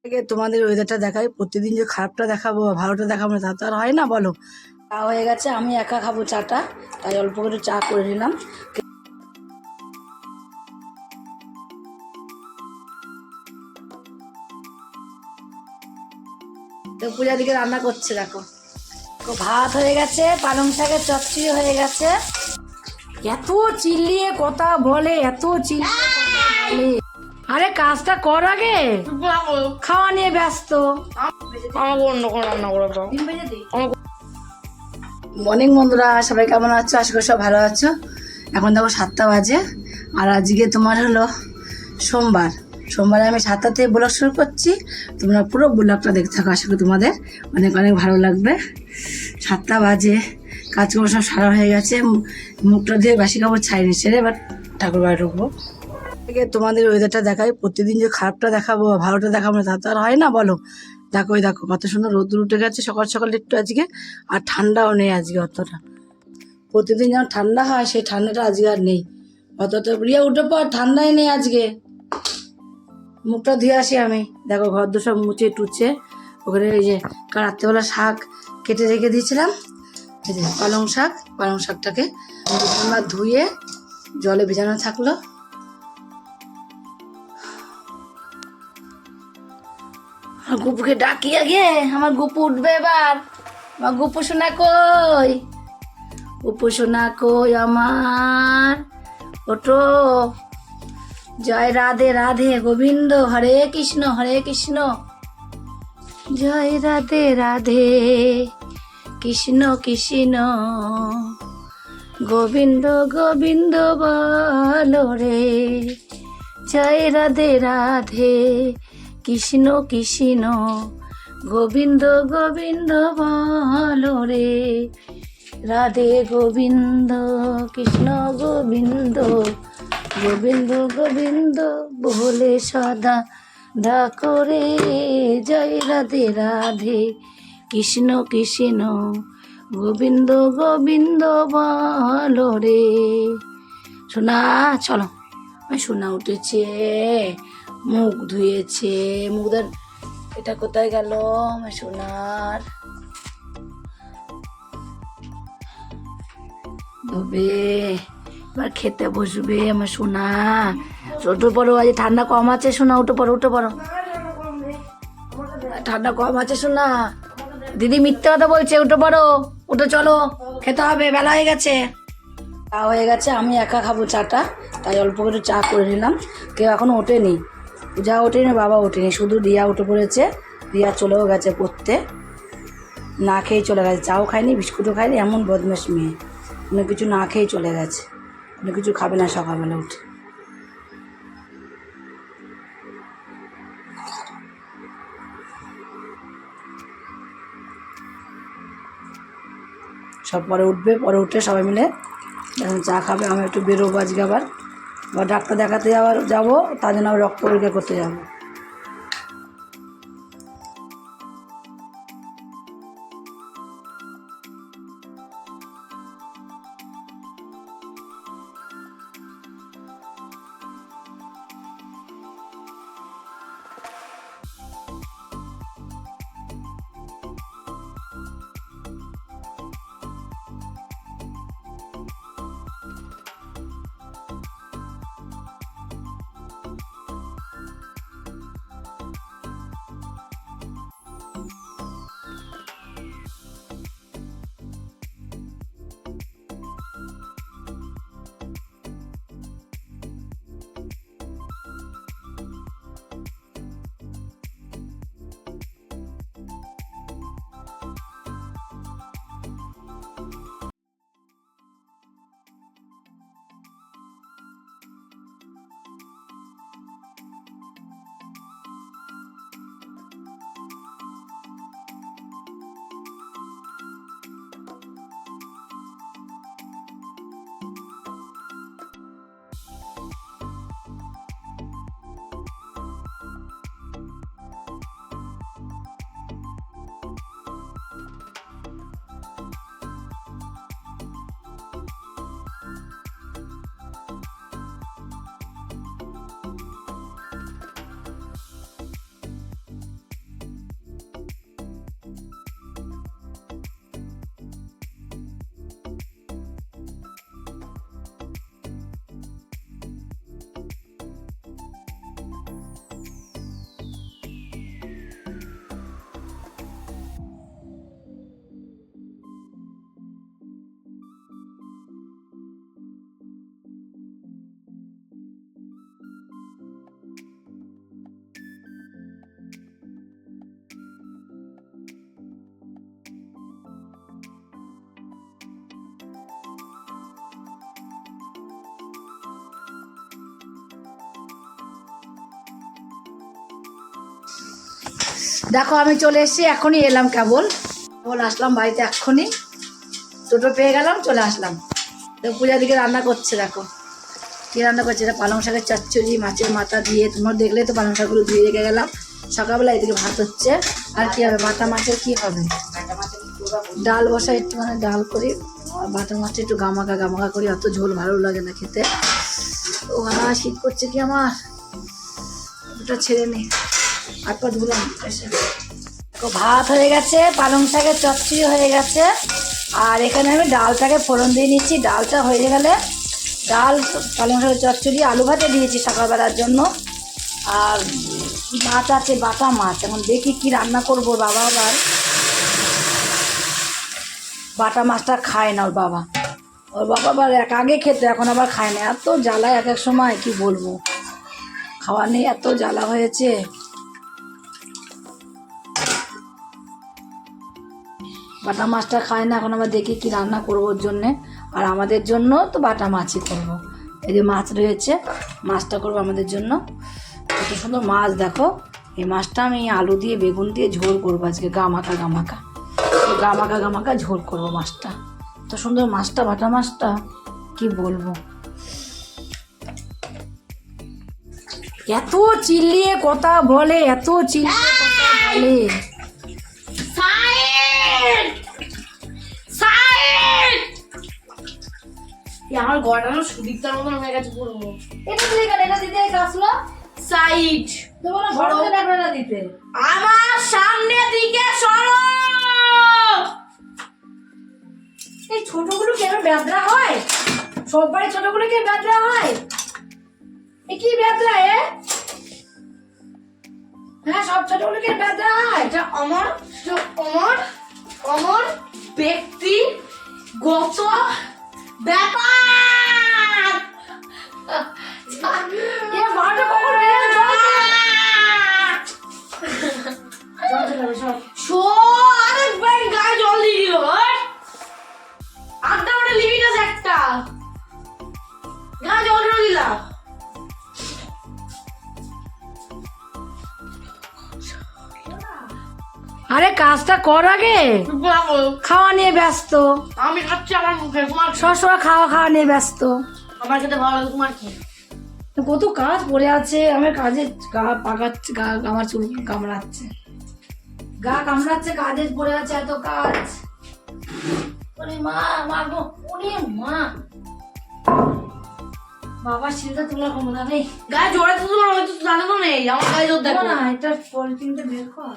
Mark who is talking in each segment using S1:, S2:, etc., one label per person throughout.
S1: আগে তোমাদের ওয়েদারটা দেখাই, প্রতিদিন যে খারাপটা দেখাবো বা ভালোটা দেখাবো না তা তো আর হয় না, বলো। চা হয়ে গেছে, আমি একা খাবো চাটা, তাই অল্প করে চা করে নিলাম। তো পূজা দিকে রান্না করছে, দেখো। তো ভাত হয়ে গেছে, পালং শাকের চচ্চড়ি হয়ে গেছে। এত চিল্লিয়ে কথা বলে, এত চিল্লিয়ে কথা বলে। আরে কাজটা কর আগে, খাওয়া নিয়ে ব্যস্ত।
S2: আমাকে অন্য কোনো রান্না করে দাও।
S1: মর্নিং বন্ধুরা, সবাই কেমন আছো? আশা করি সব ভালো আছো। এখন দেখো 7টা বাজে, আর আজকে তোমার হলো সোমবার। সোমবারে আমি 7টা থেকে ব্লগ শুরু করছি। তোমরা পুরো ব্লগটা দেখতে থাকো, আশা করি তোমাদের অনেক অনেক ভালো লাগবে। 7টা বাজে, কাজকর্ম সব সারা হয়ে গেছে, মুখটা দিয়ে বাসি কাপড় ছাইনি, সেরে এবার ঠাকুর বাড়ি ঢুকবো। আগে তোমাদের ওয়েদারটা দেখাই, প্রতিদিন যে খারাপটা দেখাবো বা ভালোটা দেখাবো না তা তো আর হয় না, বলো। দেখো, ওই দেখো কত সুন্দর রোদ উঠে গেছে সকাল সকাল একটু আজকে, আর ঠান্ডাও নেই আজকে অতটা। প্রতিদিন যেমন ঠান্ডা হয়, সেই ঠান্ডাটা আজকে আর নেই অতটা। রিয়া উঠে পর, ঠান্ডাই নেই আজকে। মুখটা ধুয়ে আসি আমি। দেখো ঘর দোর সব মুছে টুচে, ওখানে এই যে রাত্রেবেলা শাক কেটে রেখে দিয়েছিলাম, এই যে পালং শাকটাকে দুবার ধুয়ে জলে ভেজানো থাকলো। আমার গুপুকে ডাকি আগে, আমার গুপু উঠবে এবার। আমার গুপু সোনা কই? গুপু সোনা কই আমার? ওঠো। জয় রাধে রাধে গোবিন্দ, হরে কৃষ্ণ হরে কৃষ্ণ। জয় রাধে রাধে কৃষ্ণ কৃষ্ণ, গোবিন্দ গোবিন্দ বলো রে। জয় রাধে রাধে কৃষ্ণ কৃষ্ণ, গোবিন্দ গোবিন্দ বলো রে। রাধে গোবিন্দ কৃষ্ণ গোবিন্দ, গোবিন্দ গোবিন্দ বলে সদা ডাকো রে। জয় রাধে রাধে কৃষ্ণ কৃষ্ণ, গোবিন্দ গোবিন্দ বলো রে। সোনা চলো, ওই সোনা উঠেছে, মুখ ধুয়েছে, মুখদার। এটা কোথায় গেল আমার সোনার? ধোবে, এবার খেতে বসবে আমার সোনা। উঠে পড়ো, আজ ঠান্ডা কম আছে সোনা, উঠে পড়ো উঠে পড়ো। ঠান্ডা কম আছে সোনা, দিদি মিথ্যে কথা বলছে, উঠে পড়ো। উঠে চলো, খেতে হবে, বেলা হয়ে গেছে। চা হয়ে গেছে, আমি একা খাবো চাটা, তাই অল্প করে চা করে নিলাম। কেউ এখনো ওঠেনি, পূজা ওঠেনি, বাবা ওঠেনি, শুধু রিয়া উঠে পড়েছে। রিয়া চলেও গেছে পড়তে, না খেয়েই চলে গেছে, চাও খায়নি বিস্কুটও খায়নি, এমন বদমাশ মেয়ে। কোনো কিছু না খেয়েই চলে গেছে, কোনো কিছু খাবে না সকালবেলা উঠে। সব পরে উঠবে, পরে উঠে সবাই মিলে যখন চা খাবে, আমি একটু বেরোবো আজকে আবার ডাক্তার দেখাতে যাবো, তার জন্য আবার রক্ত পরীক্ষা করতে যাবো। দেখো আমি চলে এসেছি, এখনই এলাম, কেবল আসলাম বাড়িতে, এক্ষুনি টোটো পেয়ে গেলাম, চলে আসলাম। তো পূজা দিকে রান্না করছে, দেখো কী রান্না করছে। এটা পালং শাকের চচ্চড়ি, মাছের মাথা দিয়ে, তোমরা দেখলে তো পালং শাকগুলো ধুয়ে রেখে গেলাম। সকালবেলা এদিকে ভাত হচ্ছে। আর কি হবে, বাটা মাছের কি হবে, ডাল বসা একটু, মানে ডাল করি, আর বাটা মাছটা একটু গামাকা গামাকা করি, অত ঝোল ভালো লাগে না খেতে। ও শীত করছে কি আমার, ওটা ছেড়ে নি, হাত পা ধুলাম এসে। ভাত হয়ে গেছে, পালং শাকের চচ্চড়ি হয়ে গেছে, আর এখানে আমি ডালটাকে ফোড়ন দিয়ে নিচ্ছি। ডালটা হয়ে গেলে ডাল, পালং শাকের চচ্চড়ি, আলু ভাতে দিয়েছি সকালবেলার জন্য, আর মাছ আছে, বাটা মাছ। এখন দেখি কি রান্না করবো। বাবা আবার বাটা মাছটা খায় না, ওর বাবা আবার আগে খেত, এখন আবার খায় না। এত জ্বালা এক এক সময়, কি বলবো, খাওয়া নেই, এত জ্বালা হয়েছে। বাটা মাছটা খায় না, এখন আবার দেখি কি রান্না করবো ওর জন্যে। আর আমাদের জন্য তো বাটা মাছই করবো। এই যে মাছ রয়েছে, মাছটা করবো আমাদের জন্য। কত সুন্দর মাছ দেখো। এই মাছটা আমি আলু দিয়ে বেগুন দিয়ে ঝোল করবো আজকে, গামাকা গামাকা গামাকা গামাকা ঝোল করবো মাছটা। তো সুন্দর মাছটা, বাটা মাছটা, কি বলবো। এত চিল্লিয়ে কথা বলে, এত চিল্লিয়ে কথা বলে।
S2: আমার গড়ানো সুদীপ্তার মতন হয়ে গেছে পুরো।
S1: এটা দিতে গেলে, এটা দিতে আসলো
S2: সাইড
S1: দেবো না, ঘর থেকে লাগবে না দিতে।
S2: আমার সামনে দিকে সরো।
S1: এই ছোটগুলো কেন ব্যাদরা হয়, সব বাড়ি ছোটগুলো কে ব্যাদরা হয়, এ কি ব্যাদরা এ? হ্যাঁ, সব ছোটগুলো কে ব্যাদরা হয়।
S2: এটা আমার আমার আমার ব্যক্তিগত ব্যাপার।
S1: এ বারোটা কখন বেড়ে
S2: আরে ভাই গায়ে জল দিয়ে দিল। আড্ডা মানে লিমিট আছে একটা, গায়ে জল দিলাম।
S1: আরে কাজটা কর আগে, খাওয়া নিয়ে ব্যস্ত।
S2: আমি খাচ্ছি আমার মুখে, তোমার
S1: সবসময় খাওয়া নিয়ে ব্যস্ত।
S2: আমার খেতে ভালো লাগে, তোমার কি?
S1: কত কাজ পড়ে আছে, আমার কাজে গা পাকাচ্ছে, গা আমার চুল কামড়াচ্ছে, গা কামড়াচ্ছে, কাজে পড়ে আছে এত কাজ। ওরে মা, মা গো, ওরে মা, বাবা শিলটা তোলার ক্ষমতা নেই।
S2: গায়ে জোরে তো তোমার হয়তো জানো তো নেই, আমার গায়ে জোর দেখো
S1: না, এটা পলিথিনটা বের কর।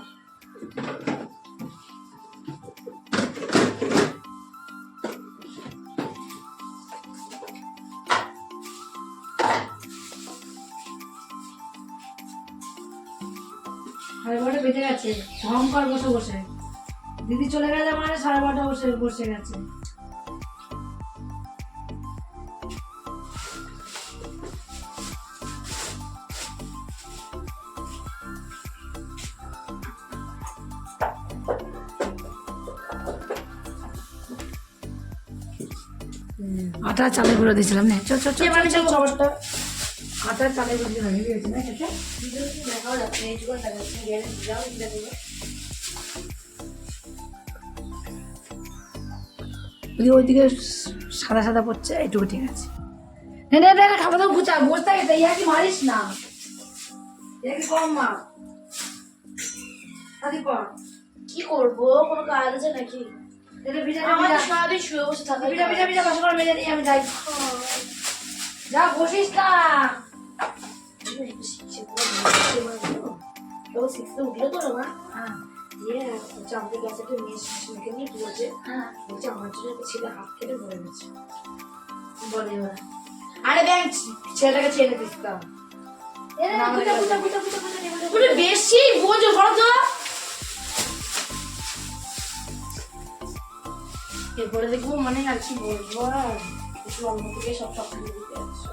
S1: সাড়ে 12টা বেজে গেছে, ভয়ঙ্কর বসে বসে। দিদি চলে গেছে মানে 12:30 বসে গেছে। আটা চালে গুঁড়ো দিয়েছিলাম না, চল চল চল
S2: সবারটা
S1: আটা চালে গুঁড়ো দিয়েছিলাম, দিয়েছি না খেতে।
S2: দেখাও যাচ্ছে, এই যুগ দেখাচ্ছে, যাও এটা দেবো।
S1: ওইদিকে সাদা সাদা পড়ছে, এইটুকু ঠিক আছে। খাবার দাবার গুছা, বসতে গেছে, ইয়া কি মারিস না, ইয়া কি কম মা আদি পর।
S2: কি করবো, কোনো কাজ আছে নাকি? আমার তো সারাদিন শুয়ে বসে থাকা।
S1: পিঠা বাসা করে মেজে নিয়ে আমি যাই। যা বসিস না,
S2: উঠলো তো না,
S1: হ্যাঁ
S2: দিয়ে হচ্ছে আমাদের কাছে একটা মেয়ে শিশুকে নিয়ে কি বলছে,
S1: হ্যাঁ
S2: বলছে আমার জন্য একটা ছেলে হাত কেটে ধরে গেছে।
S1: বলে এবার।
S2: আরে ব্যাংক ছেলেটাকে ছেড়ে দিতাম। বেশি বোঝো বলো তো। এরপরে দেখবো মানে আর কি বলবো, আর কিছু অন্য থেকে সব সব দিতে আসছে।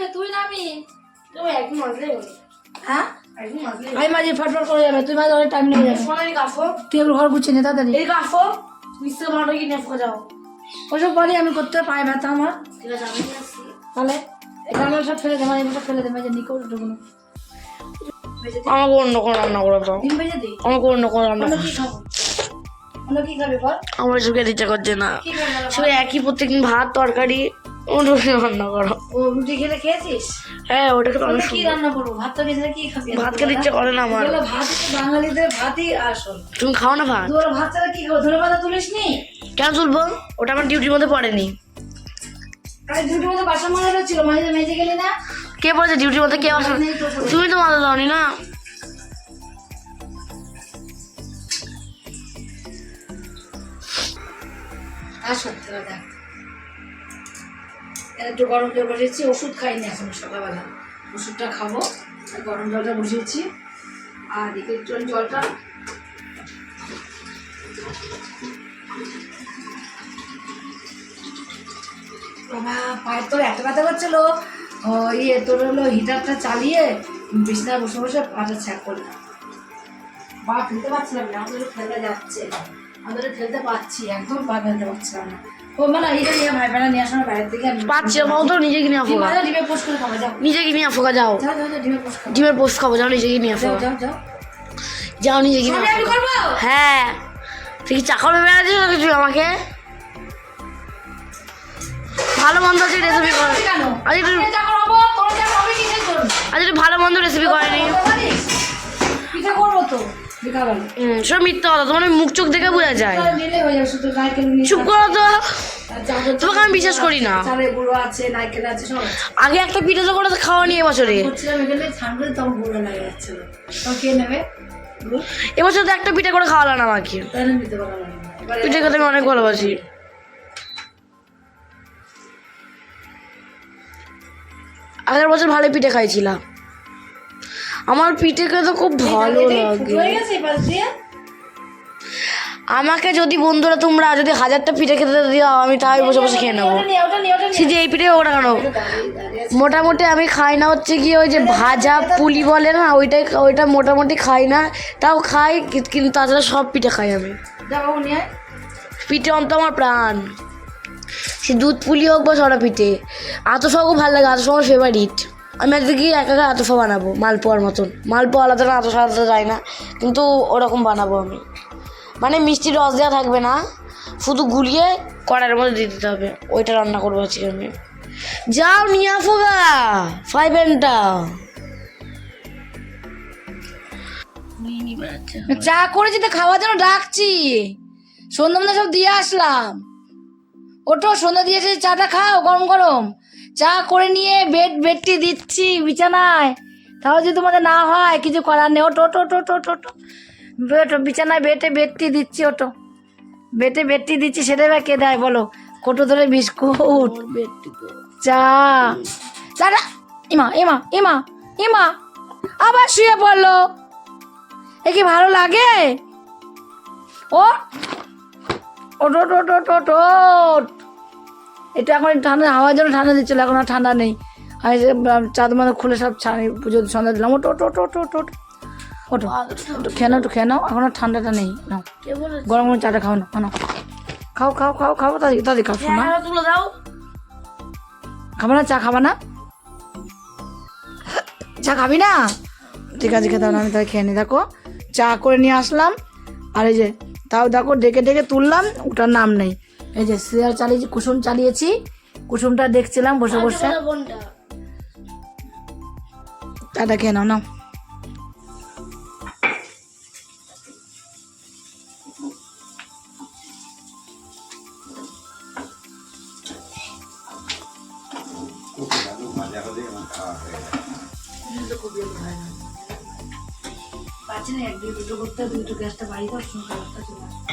S1: যাবে, তুই নামি।
S2: তুমি একদম মাজলে বলে
S1: হ্যাঁ
S2: একদম মাজলে
S1: আমি মাঝে ফটফট করে যাবে, তুই মাঝে অনেক টাইম লেগে যাবে।
S2: সোনালি কাফো
S1: তুই এবার ঘর গুছিয়ে নে তাড়াতাড়ি।
S2: এই কাফো মিস্টার মাটো কি নেফ যাও
S1: ওসব পারি আমি করতে, পাই ব্যথা আমার।
S2: ঠিক আছে আমি আসছি
S1: তাহলে এখানে সব ফেলে দে, মানে সব ফেলে দে, মেজে নিকো ওটুকুনো।
S2: আমাকে অন্য কোনো রান্না করে দাও
S1: ডিম ভেজে দিই।
S2: আমাকে অন্য কোনো রান্না
S1: অন্য কি খাবো? অন্য কি খাবি বল?
S2: আমার সুখে ইচ্ছা করছে না
S1: কি খাবি বলো?
S2: শুধু একই প্রত্যেকদিন ভাত তরকারি অন্য রান্না করো
S1: ও রুটি খেলে খেয়েছিস?
S2: হ্যাঁ ওটা খেতে
S1: তাহলে
S2: অনেক
S1: কি
S2: সুন্দর
S1: রান্না করবো? ভাত তো খেয়েছিলে, কি খাবি?
S2: ভাত খেতে ইচ্ছে করে না আমার
S1: এগুলো ভাত তো বাঙালিদের ভাতই আসল।
S2: তুমি খাও না ভাত
S1: তোর ভাত ছাড়া কি খাবো? ধনে পাতা তুলিস নি?
S2: কেন তুলবো ওটা আমার ডিউটির মধ্যে পড়েনি
S1: আরে দুটোর মধ্যে বাসন মাজানো ছিল, মাঝে মেজে গেলি না?
S2: কে বলেছে ডিউটির মধ্যে কে আসে
S1: নেই তো করে।
S2: তুমি তো মাথা দাওনি না
S1: আর সত্যি কথা, একটু গরম জল বসিয়েছি, ওষুধ খাইনি এখন সকালবেলা, ওষুধটা খাবো। আর গরম জলটা বসিয়েছি, আর এদিকে একটু জলটা বাবা পায়ের তোর এত ব্যথা করছিল, ইয়ে তোর হলো হিটারটা চালিয়ে বিছানায় বসে বসে পাটা ছ্যাক করলাম। পা ফেলতে পারছিলাম না, আমাদের ফেলে যাচ্ছে, আমাদের ফেলতে পারছি, একদম পা ফেলতে পারছিলাম না। ও মানে এটা নিয়ে ভাই বোনা নিয়ে আসার বাইরের থেকে
S2: পাচ্ছি আমার তো নিজে কিনে আফোগা
S1: ডিমে পোস্ট করে খাবো, যাও
S2: নিজে কিনে আফোগা যাও
S1: যাও যাও যাও, ডিমে পোস্ট খাবো,
S2: ডিমের পোস্ট খাবো যাও নিজে কিনে
S1: যাও
S2: আফোগা
S1: যাও যাও।
S2: যাও নিজে কিনে
S1: আমি করবো?
S2: হ্যাঁ তুই কি চাকর ভেবে আছিস না কিছু আমাকে ভালো মন্দ আছে রেসিপি করে
S1: কেন?
S2: আজ একটু
S1: আমি যা করবো, তোর যা করবি কিসের জন্য?
S2: আজ একটু ভালো মন্দ রেসিপি করেনি
S1: করতে পারিস? পিঠা করবো তো বিকালবেলা।
S2: সব মিথ্যা কথা তোমার মুখ চোখ দেখে বোঝা যায়
S1: তাহলে নিলে হয়ে যাবে, শুধু নারকেল নিয়ে
S2: চুপ করো তো
S1: আর চালের
S2: তোমাকে আমি বিশ্বাস করি না
S1: চালের গুঁড়ো আছে, নারকেল আছে, সব আছে।
S2: আগে একটা পিঠে তো করে খাওয়া নিয়ে এবছরে
S1: করছিলাম এখানে স্নান করে, তখন গুঁড়ো লাগে যাচ্ছিল, তখন কে নেবে?
S2: এবছর তো একটা পিঠে করে খাওয়ালো না আমাকে
S1: তাহলে নিতে পারলাম না। এবারে
S2: পিঠে খেতে আমি অনেক ভালোবাসি আগের বছর ভালো পিঠে খাইছিলাম আমার পিঠে খেতে খুব ভালো
S1: এটাই
S2: লাগে
S1: ফুটো হয়ে গেছে এই পাশ দিয়ে।
S2: আমাকে যদি বন্ধুরা তোমরা যদি 1000টা পিঠে খেতে দিও আমি তাই বসে বসে খেয়ে নেবো
S1: ওটা নিয়ে, ওটা নিয়ে, ওটা নিয়ে।
S2: শুধু এই পিঠে ওটা কেন
S1: দাঁড়িয়ে দাঁড়িয়ে আছে।
S2: মোটামুটি আমি খাই না হচ্ছে কি ওই যে ভাজা পুলি বলে না ওইটা মোটামুটি খাই না তাও খাই কিন্তু তাছাড়া সব পিঠে খাই আমি
S1: যাও বাবু নিয়ে আয়।
S2: পিঠে অন্ত আমার প্রাণ সে দুধ পুলি হোক বা সরা পিঠে আতফাও খুব ভালো লাগে আতফা আমার ফেভারিট আমি একদিকে গিয়ে একা একা আতফা বানাবো মালপোয়ার মতন মালপোয়া আলাদা না আতফা আলাদা যায় না কিন্তু ওরকম বানাবো আমি মানে মিষ্টি রস দেওয়া থাকবে না শুধু গুলিয়ে কড়াইয়ের মধ্যে দিয়ে দিতে হবে ওইটা রান্না করবো আজকে আমি যাও নিয়ে আসো গা 5 এন্ডটা
S1: চা করেছি তো খাওয়ার জন্য ডাকছি, সন্ধ্যাবেলা সব দিয়ে আসলাম। ওটো সন্ধ্যা দিয়েছে, চাটা খাও গরম গরম। চা করে নিয়ে বেডটি দিচ্ছি বিছানায়, তাও যদি তোমাদের না হয় কিছু করার নেই। ওটো ওটো ওটো ওটো ওটো ওটো বেটো বিছানায় বেডটি দিচ্ছি, ওটো বেডটি দিচ্ছি, সেটা এবার কে দেয় বলো? কোটো ধরে বিস্কুট, চা, চাটা ইমা ইমা ইমা ইমা আবার শুয়ে পড়লো। এ কি ভালো লাগে? ও ওট ওট ওট ওট ওট ওট। এটা এখন ঠান্ডা হাওয়ার জন্য ঠান্ডা দিচ্ছিল, এখন আর ঠান্ডা নেই। আমি চাঁদ মাদা খুলে সব ছানি পুজো সন্ধ্যা দিলাম। ওটো ওটো ওটো ওটো ওটো ওটো ওটো খেয়ে নাও, একটু খেয়ে নাও, এখন আর ঠান্ডাটা নেই। নাও গরম গরম চাটা খাও না, নাও খাও খাও খাও খাও, তাদের খাও শোনা।
S2: তুলে দাও
S1: খাবা না? চা খাবা না? চা খাবি না? ঠিক আছে খেতে হবে না, আমি তাই খেয়ে নিই। দেখো চা করে নিয়ে আসলাম, আর এই যে তাও দেখো ডেকে ডেকে তুললাম, ওটার নাম নেই। এই যে সিরিয়াল চালিয়েছি, কুসুম চালিয়েছি, কুসুমটা দেখছিলাম বসে বসে। চাটা খেয়ে নাও, নাও। পাচ্ছি না, 1-2 করতে, 2 গ্যাসটা বাড়ি দাও, শুনতে চলে আসে।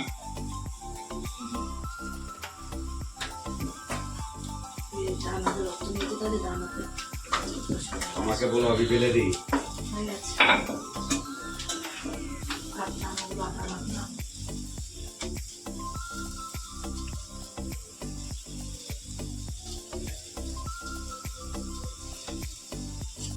S3: আমাকে বলো আমি বেলে দিই
S1: হয়ে গেছে।